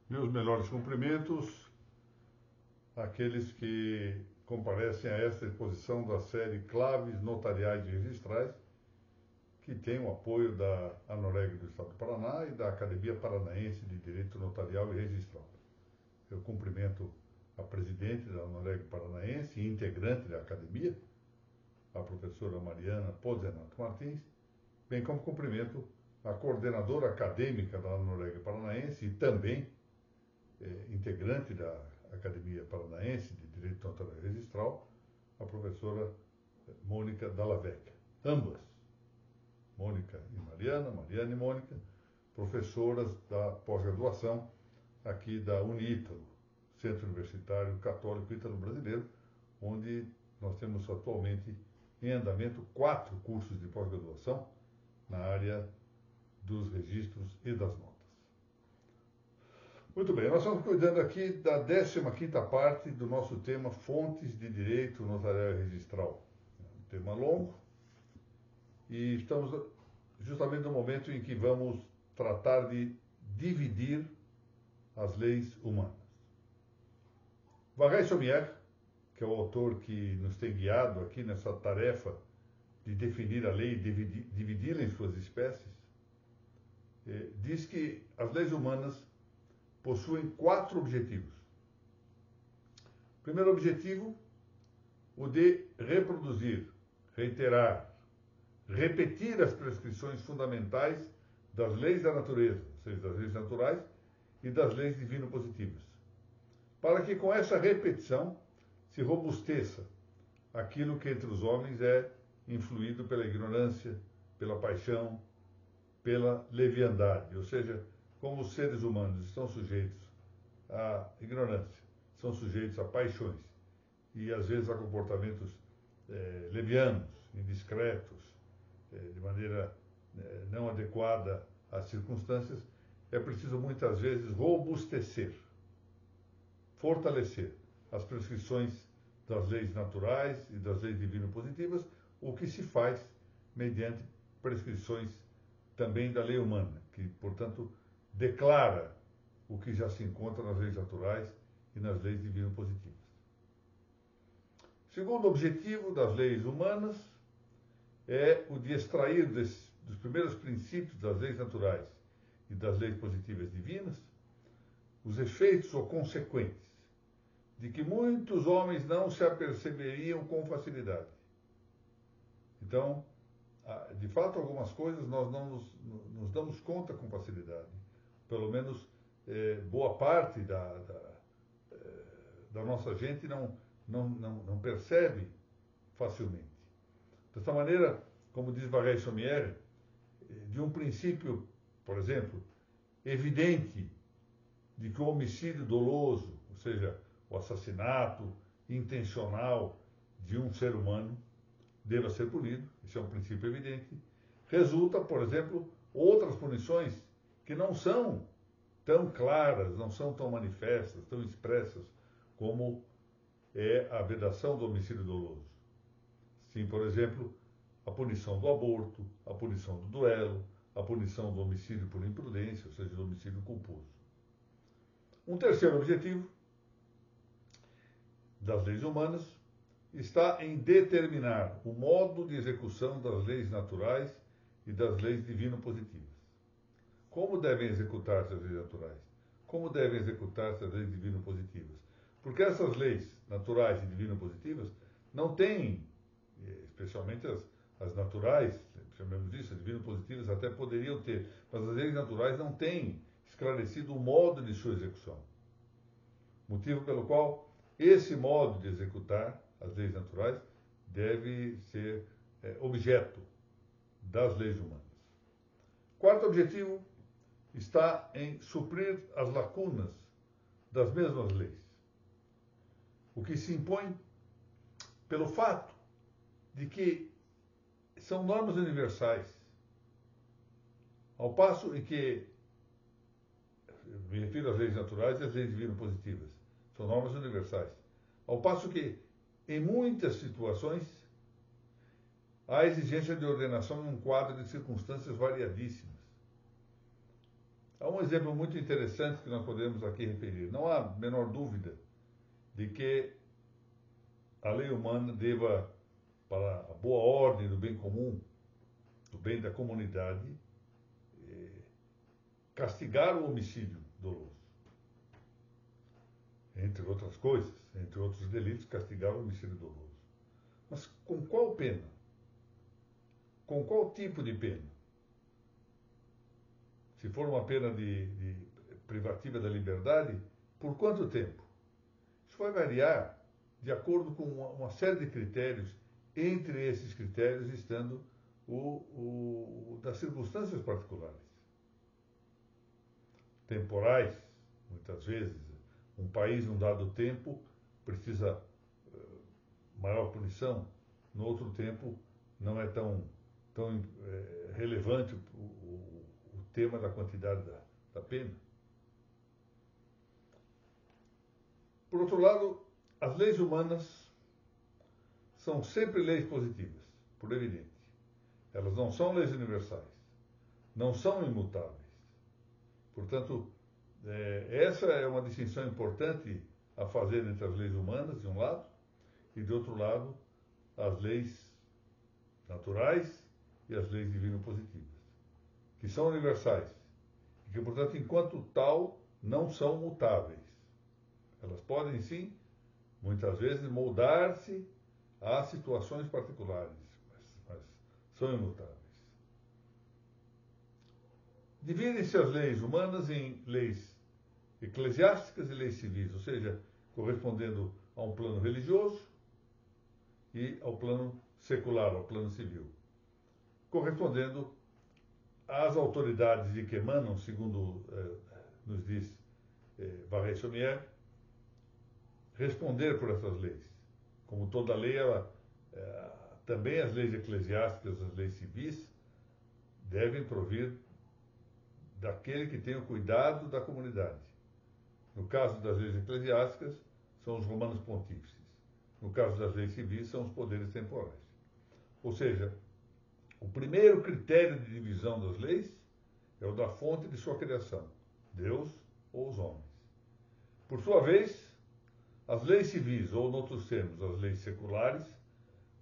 Meus melhores cumprimentos àqueles que comparecem a esta exposição da série Claves Notariais e Registrais, que tem o apoio da ANOREG do Estado do Paraná e da Academia Paranaense de Direito Notarial e Registral. Eu cumprimento a presidente da ANOREG Paranaense e integrante da academia, a professora Mariana Pozzenato Martins, bem como cumprimento a coordenadora acadêmica da ANOREG Paranaense e também integrante da Academia Paranaense de Direito Notarial e Registral, a professora Mônica Dallavecchia. Ambas, Mônica e Mariana, Mariana e Mônica, professoras da pós-graduação aqui da UniÍtalo, Centro Universitário Católico Ítalo-Brasileiro, onde nós temos atualmente em andamento 4 cursos de pós-graduação na área dos registros e das notas. Muito bem, nós estamos cuidando aqui da 15ª parte do nosso tema Fontes de Direito Notarial e Registral. Um tema longo e estamos justamente no momento em que vamos tratar de dividir as leis humanas. Vargas-Sommières, que é o autor que nos tem guiado aqui nessa tarefa de definir a lei e dividi-la em suas espécies, diz que as leis humanas possuem 4 objetivos. Primeiro objetivo, o de reproduzir, reiterar, repetir as prescrições fundamentais das leis da natureza, ou seja, das leis naturais e das leis divino-positivas, para que com essa repetição se robusteça aquilo que entre os homens é influído pela ignorância, pela paixão, pela leviandade, ou seja, como os seres humanos estão sujeitos à ignorância, são sujeitos a paixões e às vezes a comportamentos levianos, indiscretos, de maneira não adequada às circunstâncias, é preciso muitas vezes robustecer, fortalecer as prescrições das leis naturais e das leis divino-positivas, o que se faz mediante prescrições também da lei humana, que, portanto, declara o que já se encontra nas leis naturais e nas leis divino-positivas. Segundo objetivo das leis humanas é o de extrair dos primeiros princípios das leis naturais e das leis positivas divinas os efeitos ou consequentes de que muitos homens não se aperceberiam com facilidade. Então, de fato, algumas coisas nós não nos damos conta com facilidade. Pelo menos boa parte da nossa gente não percebe facilmente. Dessa maneira, como diz Vargas-Sommières, de um princípio, por exemplo, evidente de que o homicídio doloso, ou seja, o assassinato intencional de um ser humano, deva ser punido, isso é um princípio evidente, resulta, por exemplo, outras punições que não são tão claras, não são tão manifestas, tão expressas, como é a vedação do homicídio doloso. Sim, por exemplo, a punição do aborto, a punição do duelo, a punição do homicídio por imprudência, ou seja, do homicídio culposo. Um terceiro objetivo das leis humanas está em determinar o modo de execução das leis naturais e das leis divino-positivas. Como devem executar-se as leis naturais? Como devem executar-se as leis divino-positivas? Porque essas leis naturais e divino-positivas não têm, especialmente as naturais, chamemos disso, as divino-positivas até poderiam ter, mas as leis naturais não têm esclarecido o modo de sua execução. Motivo pelo qual esse modo de executar as leis naturais deve ser objeto das leis humanas. Quarto objetivo está em suprir as lacunas das mesmas leis, o que se impõe pelo fato de que são normas universais, ao passo em que, me refiro às leis naturais e às leis divino-positivas, são normas universais, ao passo que, em muitas situações, há exigência de ordenação em um quadro de circunstâncias variadíssimas. Há um exemplo muito interessante que nós podemos aqui referir. Não há a menor dúvida de que a lei humana deva, para a boa ordem do bem comum, do bem da comunidade, castigar o homicídio doloso. Entre outras coisas, entre outros delitos, castigar o homicídio doloso. Mas com qual pena? Com qual tipo de pena? Se for uma pena de privativa da liberdade, por quanto tempo? Isso vai variar de acordo com uma série de critérios, entre esses critérios estando das circunstâncias particulares. Temporais, muitas vezes. Um país, num dado tempo, precisa maior punição, no outro tempo não é tão relevante o tema da quantidade da pena. Por outro lado, as leis humanas são sempre leis positivas, por evidente. Elas não são leis universais, não são imutáveis. Portanto, essa é uma distinção importante a fazer entre as leis humanas, de um lado, e, de outro lado, as leis naturais e as leis divino-positivas, que são universais e que, portanto, enquanto tal, não são mutáveis. Elas podem, sim, muitas vezes, moldar-se a situações particulares, mas são imutáveis. Dividem-se as leis humanas em leis eclesiásticas e leis civis, ou seja, correspondendo a um plano religioso e ao plano secular, ao plano civil, correspondendo às autoridades de que emanam, segundo nos diz Varret-Sommières, responder por essas leis. Como toda lei, também as leis eclesiásticas, as leis civis, devem provir daquele que tem o cuidado da comunidade. No caso das leis eclesiásticas, são os romanos pontífices. No caso das leis civis, são os poderes temporais. Ou seja, o primeiro critério de divisão das leis é o da fonte de sua criação, Deus ou os homens. Por sua vez, as leis civis, ou, noutros termos, as leis seculares,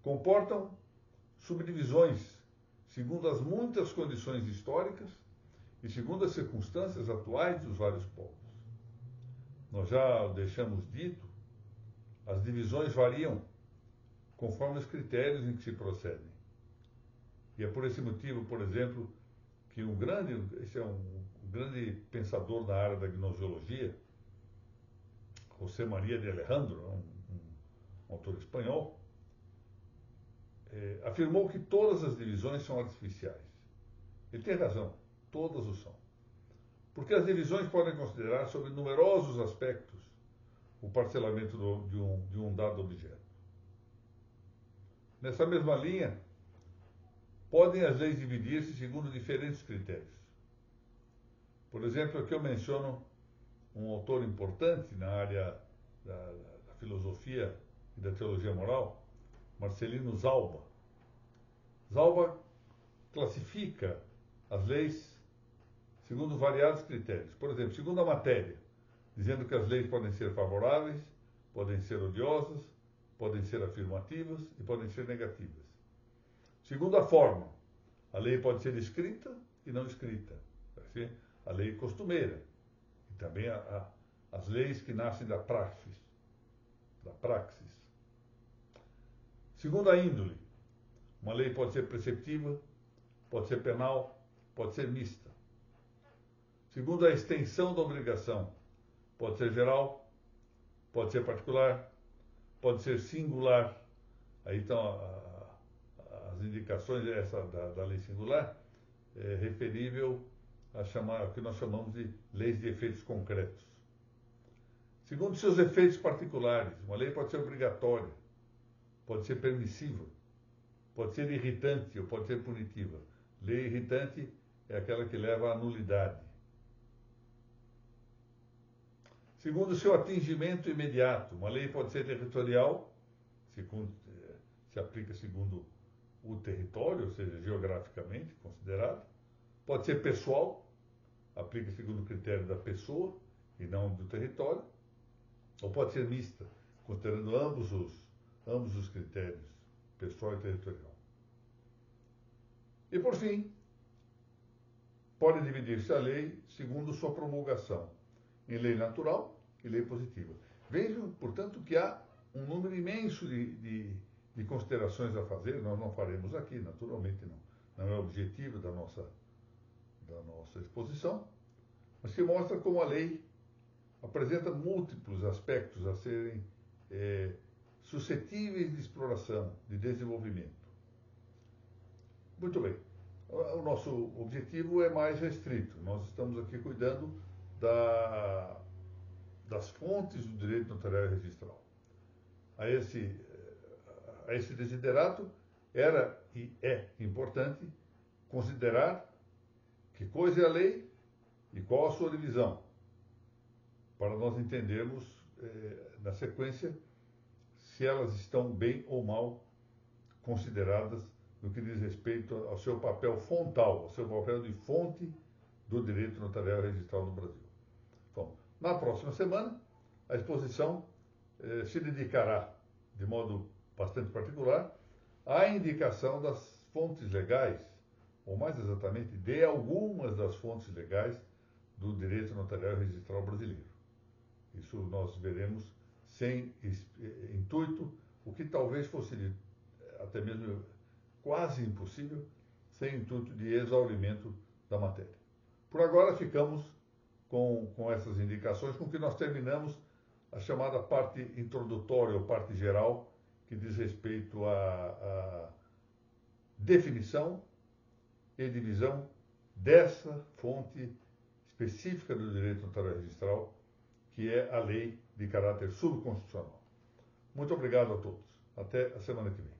comportam subdivisões segundo as muitas condições históricas e segundo as circunstâncias atuais dos vários povos. Nós já deixamos dito, as divisões variam conforme os critérios em que se procedem. E é por esse motivo, por exemplo, que esse é um grande pensador na área da gnoseologia, José María de Alejandro, um autor espanhol, afirmou que todas as divisões são artificiais. Ele tem razão, todas o são. Porque as divisões podem considerar, sob numerosos aspectos, o parcelamento de um dado objeto. Nessa mesma linha, podem as leis dividir-se segundo diferentes critérios. Por exemplo, aqui eu menciono um autor importante na área da filosofia e da teologia moral, Marcelino Zalba. Zalba classifica as leis segundo variados critérios. Por exemplo, segundo a matéria, dizendo que as leis podem ser favoráveis, podem ser odiosas, podem ser afirmativas e podem ser negativas. Segundo a forma, a lei pode ser escrita e não escrita. A lei costumeira. E também as leis que nascem da praxis. Segundo a índole, uma lei pode ser preceptiva, pode ser penal, pode ser mista. Segundo a extensão da obrigação, pode ser geral, pode ser particular, pode ser singular. Aí estão as indicações da lei singular, referível ao que nós chamamos de leis de efeitos concretos. Segundo seus efeitos particulares, uma lei pode ser obrigatória, pode ser permissiva, pode ser irritante ou pode ser punitiva. Lei irritante é aquela que leva à nulidade. Segundo seu atingimento imediato, uma lei pode ser territorial, se aplica segundo o território, ou seja, geograficamente considerado, pode ser pessoal, aplica segundo o critério da pessoa e não do território, ou pode ser mista, considerando ambos os critérios, pessoal e territorial. E, por fim, pode dividir-se a lei segundo sua promulgação, em lei natural e lei positiva. Vejam, portanto, que há um número imenso de considerações a fazer, nós não faremos aqui, naturalmente não é o objetivo da nossa exposição, mas que mostra como a lei apresenta múltiplos aspectos a serem suscetíveis de exploração, de desenvolvimento. Muito bem. O nosso objetivo é mais restrito. Nós estamos aqui cuidando das fontes do direito notarial e registral. A esse desiderato era e é importante considerar que coisa é a lei e qual a sua divisão, para nós entendermos, na sequência, se elas estão bem ou mal consideradas no que diz respeito ao seu papel fontal, ao seu papel de fonte do direito notarial e registral no Brasil. Bom, na próxima semana, a exposição se dedicará, de modo bastante particular, à indicação das fontes legais, ou mais exatamente, de algumas das fontes legais do direito notarial e registral brasileiro. Isso nós veremos sem intuito, o que talvez fosse até mesmo quase impossível, sem intuito de exaurimento da matéria. Por agora ficamos com essas indicações, com que nós terminamos a chamada parte introdutória ou parte geral, que diz respeito à definição e divisão dessa fonte específica do direito notarial e registral, que é a lei de caráter subconstitucional. Muito obrigado a todos. Até a semana que vem.